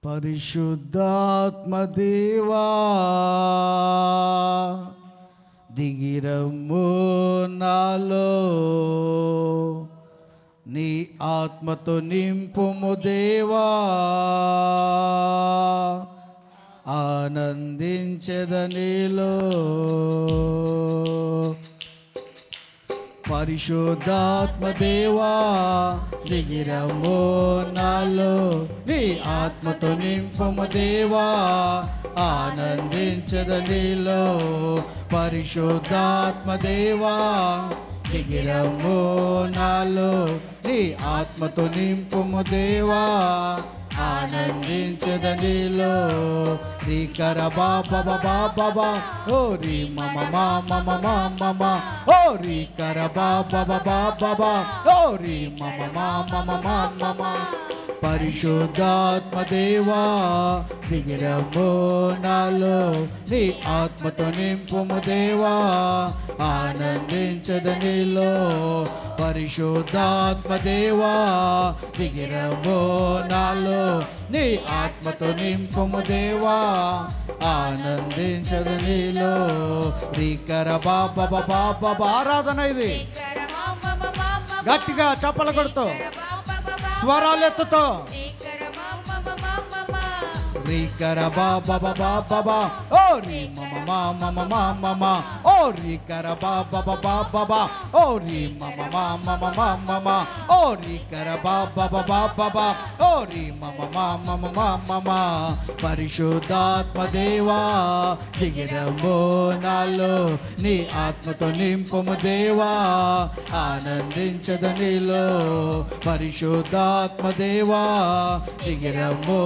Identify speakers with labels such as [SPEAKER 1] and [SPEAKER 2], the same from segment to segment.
[SPEAKER 1] పరిశుద్ధాత్మ దేవా దిగిరమ్ము నాలో, నీ ఆత్మతో నింపుము దేవా, ఆనందించెదనిలో. పరిశుద్ధాత్మ దేవా దిగిరమ్ము నాలో, నీ ఆత్మతో నింపుము దేవా, ఆనందించదనిలో. పరిశుద్ధాత్మ దేవా దిగిరమ్ము నాలో, నీ ఆత్మతో నింపుము దేవా, ఆనందించదనిలో. రీ కర బాబా బాబా ఓ రీ మమ మమ మమ ఓ రీ కర బాబా బాబా ఓ రీ మమ మమ మమ. పరిశుద్ధాత్మ దేవా దిగిరమ్ము నాలో, నీ ఆత్మతో నింపుము దేవా, ఆనందించదనిలో. పరిశుద్ధాత్మ దేవా దిగిరమ్ము నాలో, నీ ఆత్మతో నింపుము దేవా, ఆనందించదనిలో. రీకర బాబా బాబా. ఆరాధన ఇది గట్టిగా చప్పలు కొడుతూ స్వరాలెత్తుతో. రీకర బాబా బాబా ఓ రీ మమ మమ మమ ఓ రీకర బాబా బాబా ఓ రీ మమ మమ మమ ఓ రీకర బాబా బాబా ఓ రీ మమ మమ మమ. పరిశుద్ధాత్మ దేవా దిగిరమ్ము నాలో, నీ ఆత్మతో నింపుము దేవా, ఆనందించదనిలో. పరిశుద్ధాత్మ దేవా దిగిరమ్ము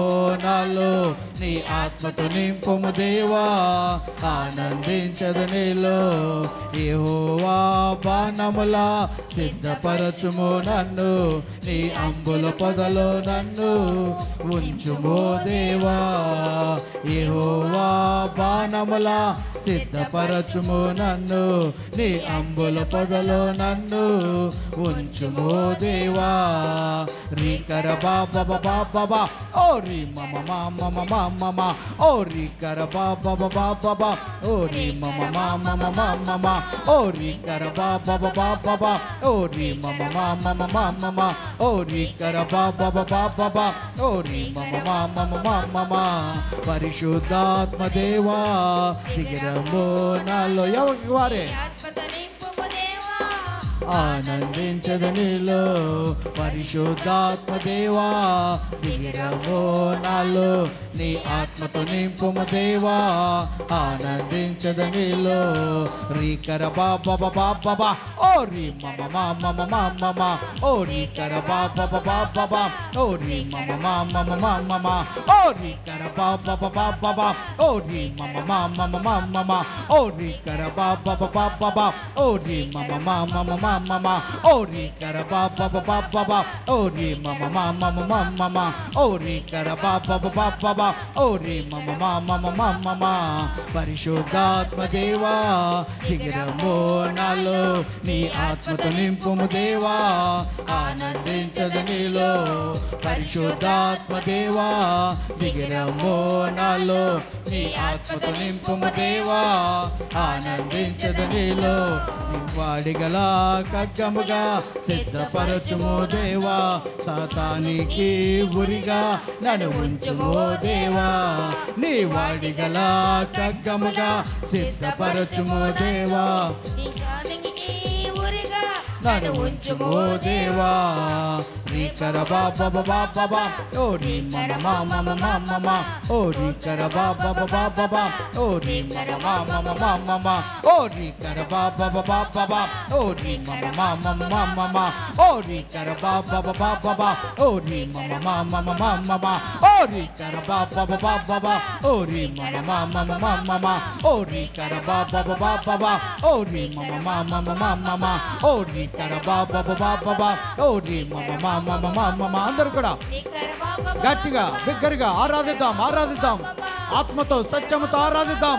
[SPEAKER 1] నాలో, నీ ఆత్మతో నింపుము దేవా, ఆనందించదనిలో. యెహోవా బాణముల సిద్ధపరచుము నన్ను, నీ అంబుల పొదలో నన్ను ఉంచుము దేవా. యెహోవా బాణముల సిద్ధపరచుము నన్ను, నీ అంబుల పొదలో నన్ను ఉంచుము దేవా. రీకర బాబా బాబా ఓ రీ మమ మమ మమ ఓ రీకర బాబా బాబా ఓ రీ మమ మమ మమ ఓ రీకర బాబా బాబా ఓ రీ మమ మమ మమ ఓ రీకర బాబా బాబా ఓ రీ మమ మమ మమ. పరిశుద్ధాత్మ దేవా దిగిరమ్ము నాలో, ఎవరికి వారే ఆనందించదనిలో. పరిశుద్ధాత్మ దేవా దిగిరమ్ము నాలో, నీ ఆత్మతో నింపుము దేవా, ఆనందించదనిలో. రీకర బాబా బాబా ఓ రీ మమ మమ మమ ఓ రీకర బాబా బాబా ఓ రీ మమ మమ మమ ఓ రీకర బాబా బాబా ఓ రీ మమ మమ మమ ఓ రీకర బాబా బాబా ఓ రీ మమ మమ మమ ఓ రీకర బాబా బాబా ఓ రీ మమ మమ మమ ఓ రీకర బాబా బాబా ఓ రీ మమ మమ మమ. పరిశుద్ధాత్మ దేవా దిగిరమ్ము నాలో, నీ ఆత్మతో నింపుము దేవా, ఆనందించదనిలో. పరిశుద్ధాత్మ దేవా దిగిరమ్ము నాలో, నీ ఆత్మతో నింపుము దేవా, ఆనందించదనిలో. వాడిగల ఖడ్గముగా సిద్ధపరచుము దేవా, సాతానికి ఉరిగా నన్ను ఉంచుము దేవా. నీ వాడిగల ఖడ్గముగా సిద్ధపరచుము దేవా, నన్ను ఉంచుము దేవా. రీకర బాబా బాబా ఓ రీ మమ మమ మమ ఓ రీకర బాబా బాబా ఓ రీ మమ మమ మమ ఓ రీకర బాబా బాబా ఓ రీ మమ మమ మమ ఓ రీకర బాబా బాబా ఓ రీ మమ మమ మమ ఓ రీకర బాబా బాబా ఓ రీ మమ మమ మమ ఓ రీకర బాబా బాబా ఓ రీ మమ మమ మమ ఓ రీకర బాబా బాబా ఓ రీ మమ మమ. అందరూ కూడా గట్టిగా బిగ్గరగా ఆరాధిద్దాం, ఆరాధిద్దాం, ఆత్మతో సత్యముతో ఆరాధిద్దాం.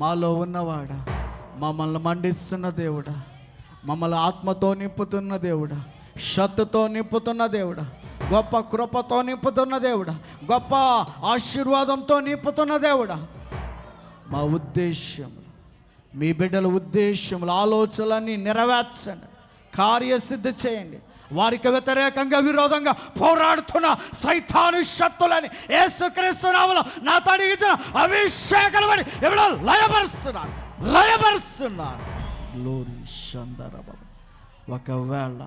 [SPEAKER 1] మాలో ఉన్నవాడా, మమ్మల్ని మండిస్తున్న దేవుడా, మమ్మల్ని ఆత్మతో నింపుతున్న దేవుడా, శక్తితో నింపుతున్న దేవుడా, గొప్ప కృపతో నింపుతున్న దేవుడా, గొప్ప ఆశీర్వాదంతో నింపుతున్న దేవుడా, మా ఉద్దేశ్యములు, మీ బిడ్డల ఉద్దేశములు, ఆలోచనలన్నీ నెరవేర్చండి, కార్యసిద్ధి చేయండి. వారికి వ్యతిరేకంగా విరోధంగా పోరాడుతున్న సైతాను శక్తులని యేసుక్రీస్తు నామములో నా తడిగిన అభిషేకాలని ఎవరో లయపరుస్తున్నారు. గ్లోరీ షందరబాబు. ఒకవేళ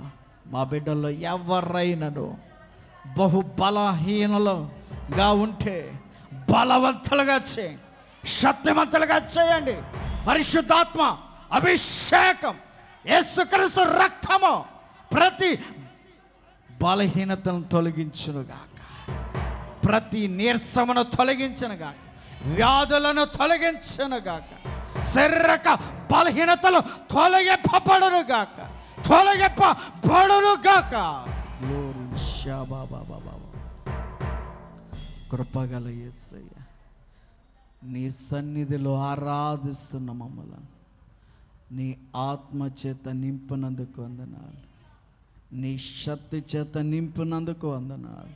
[SPEAKER 1] మా బిడ్డల్లో ఎవరైనాను బహు బలహీనలుగా ఉంటే బలవంతులుగా చేయండి, శక్తివంతులుగా చేయండి. పరిశుద్ధాత్మ అభిషేకం, యేసుక్రీస్తు రక్తము ప్రతి బలహీనతను తొలగించునుగాక, ప్రతి నీరసమును తొలగించునుగాక, వ్యాధులను తొలగించునుగాక, శారీరక బలహీనతలు తొలగింపబడునుగాక. కృపగల యేసయ్య, నీ సన్నిధిలో ఆరాధిస్తున్న మమ్మల్ని నీ ఆత్మ చేత నింపినందుకు వందనాలు, నీ శక్తి చేత నింపినందుకు వందనాలు,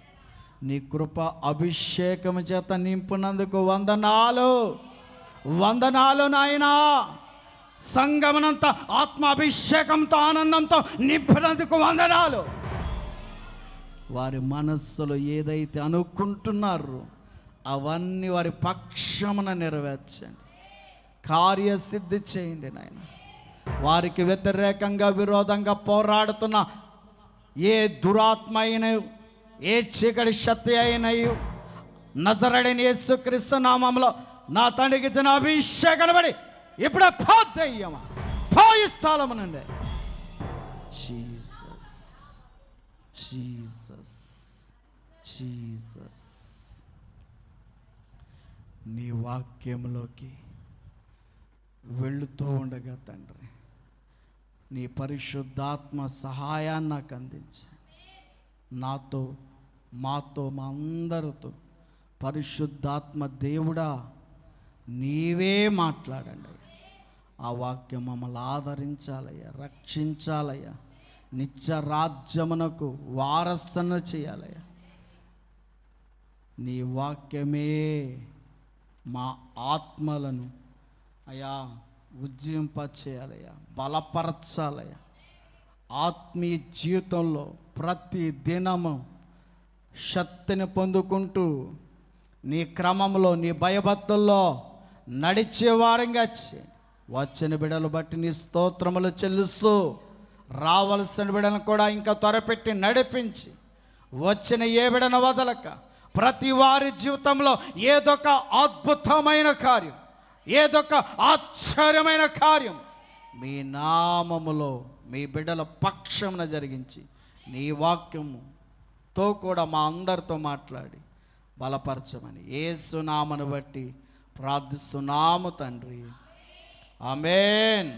[SPEAKER 1] నీ కృప అభిషేకం చేత నింపినందుకు వందనాలు. నాయనా. సంగమనంతా ఆత్మ అభిషేకంతో ఆనందంతో నింపినందుకు వందనాలు. వారి మనస్సులో ఏదైతే అనుకుంటున్నారో అవన్నీ వారి పక్షమున నెరవేర్చండి, కార్యసిద్ధి చేయండి నాయన. వారికి వ్యతిరేకంగా విరోధంగా పోరాడుతున్న ఏ దురాత్మ అయిన, ఏ చీకటి శక్తి అయినయు నజరేయుడైన యేసుక్రీస్తు నామములో నా తండ్రికి ఇచ్చిన అభిషేకాన్ని బట్టి ఇప్పుడే పోతయ్యమా, పోయి స్థలము నుండి. Jesus Jesus Jesus. నీ వాక్యంలోకి వెళుతూ ఉండగా తండ్రి, నీ పరిశుద్ధాత్మ సహాయాన్ని నాకు అందించి నాతో, మాతో, మా అందరితో పరిశుద్ధాత్మ దేవుడా నీవే మాట్లాడండి. ఆ వాక్యం మమ్మల్ని ఆదరించాలయ్యా, రక్షించాలయ్యా, నిత్య రాజ్యమునకు వారసును చేయాలయ్యా. నీ వాక్యమే మా ఆత్మలను అయ్యా ఉజ్జింపచేయాలయ్యా, బలపరచాలయ్యా. ఆత్మీయ జీవితంలో ప్రతి దినము శక్తిని పొందుకుంటూ నీ క్రమంలో, నీ భయభక్తుల్లో నడిచేవారంగా వచ్చిన బిడ్డలు బట్టి నీ స్తోత్రములు చెల్లిస్తూ, రావలసిన బిడ్డలను కూడా ఇంకా త్వరపెట్టి నడిపించి, వచ్చిన ఏ బిడ్డను వదలక ప్రతి వారి జీవితంలో ఏదొక అద్భుతమైన కార్యం, ఏదొక ఆశ్చర్యమైన కార్యం మీ నామములో మీ బిడ్డల పక్షమున జరిగించి, నీ వాక్యముతో కూడా మా అందరితో మాట్లాడి బలపరచమని యేసు నామమును బట్టి ప్రార్థిస్తున్నాము తండ్రి. ఆమేన్.